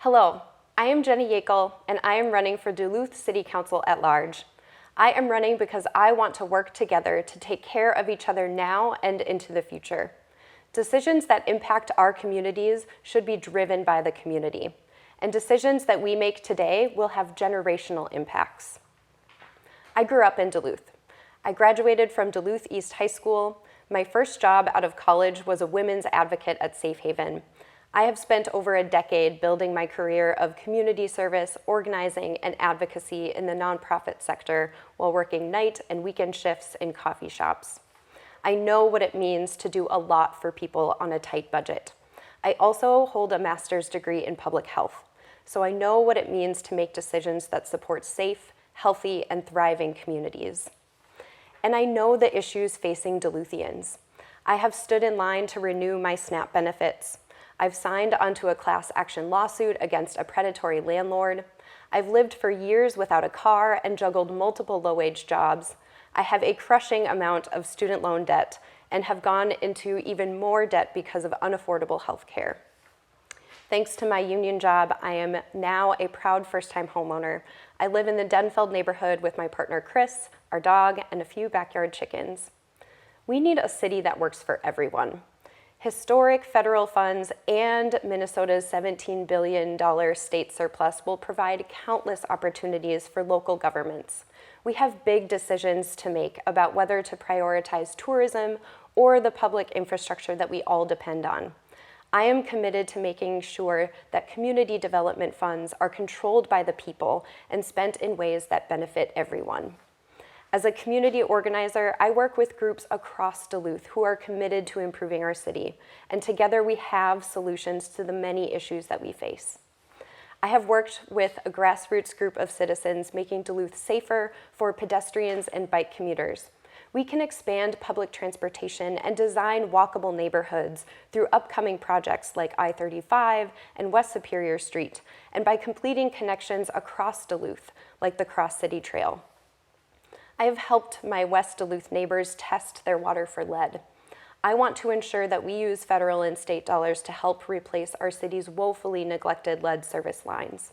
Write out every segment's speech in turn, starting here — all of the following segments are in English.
Hello, I am Jenna Yeakle, and I am running for Duluth City Council at large. I am running because I want to work together to take care of each other now and into the future. Decisions that impact our communities should be driven by the community, and decisions that we make today will have generational impacts. I grew up in Duluth. I graduated from Duluth East High School. My first job out of college was a women's advocate at Safe Haven. I have spent over a decade building my career of community service, organizing, and advocacy in the nonprofit sector while working night and weekend shifts in coffee shops. I know what it means to do a lot for people on a tight budget. I also hold a master's degree in public health, so I know what it means to make decisions that support safe, healthy, and thriving communities. And I know the issues facing Duluthians. I have stood in line to renew my SNAP benefits. I've signed onto a class action lawsuit against a predatory landlord. I've lived for years without a car and juggled multiple low-wage jobs. I have a crushing amount of student loan debt and have gone into even more debt because of unaffordable health care. Thanks to my union job, I am now a proud first-time homeowner. I live in the Denfeld neighborhood with my partner Chris, our dog, and a few backyard chickens. We need a city that works for everyone. Historic federal funds and Minnesota's $17 billion state surplus will provide countless opportunities for local governments. We have big decisions to make about whether to prioritize tourism or the public infrastructure that we all depend on. I am committed to making sure that community development funds are controlled by the people and spent in ways that benefit everyone. As a community organizer, I work with groups across Duluth who are committed to improving our city, and together we have solutions to the many issues that we face. I have worked with a grassroots group of citizens making Duluth safer for pedestrians and bike commuters. We can expand public transportation and design walkable neighborhoods through upcoming projects like I-35 and West Superior Street, and by completing connections across Duluth, like the Cross City Trail. I have helped my West Duluth neighbors test their water for lead. I want to ensure that we use federal and state dollars to help replace our city's woefully neglected lead service lines.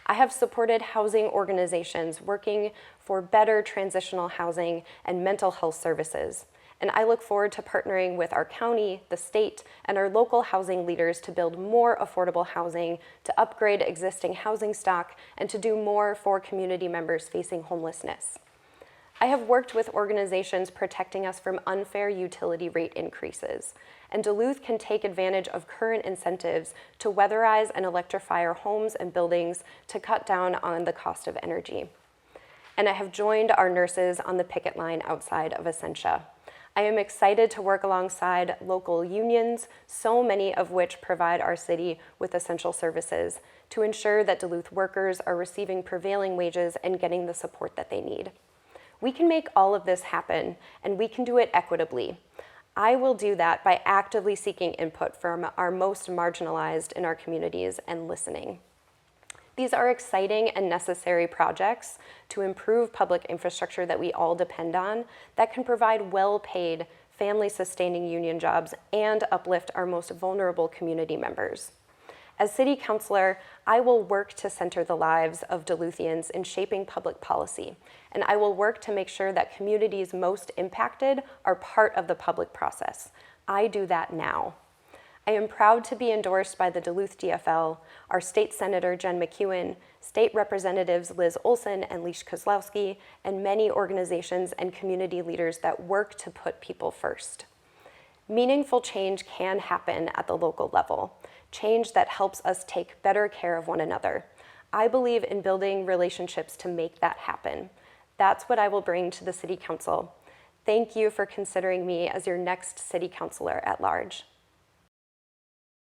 I have supported housing organizations working for better transitional housing and mental health services, and I look forward to partnering with our county, the state, and our local housing leaders to build more affordable housing, to upgrade existing housing stock, and to do more for community members facing homelessness. I have worked with organizations protecting us from unfair utility rate increases, and Duluth can take advantage of current incentives to weatherize and electrify our homes and buildings to cut down on the cost of energy. And I have joined our nurses on the picket line outside of Essentia. I am excited to work alongside local unions, so many of which provide our city with essential services, to ensure that Duluth workers are receiving prevailing wages and getting the support that they need. We can make all of this happen, and we can do it equitably. I will do that by actively seeking input from our most marginalized in our communities and listening. These are exciting and necessary projects to improve public infrastructure that we all depend on, that can provide well-paid, family-sustaining union jobs and uplift our most vulnerable community members. As City Councilor, I will work to center the lives of Duluthians in shaping public policy, and I will work to make sure that communities most impacted are part of the public process. I do that now. I am proud to be endorsed by the Duluth DFL, our State Senator Jen McEwen, State Representatives Liz Olson and Leash Kozlowski, and many organizations and community leaders that work to put people first. Meaningful change can happen at the local level, change that helps us take better care of one another. I believe in building relationships to make that happen. That's what I will bring to the City Council. Thank you for considering me as your next City Councilor at large.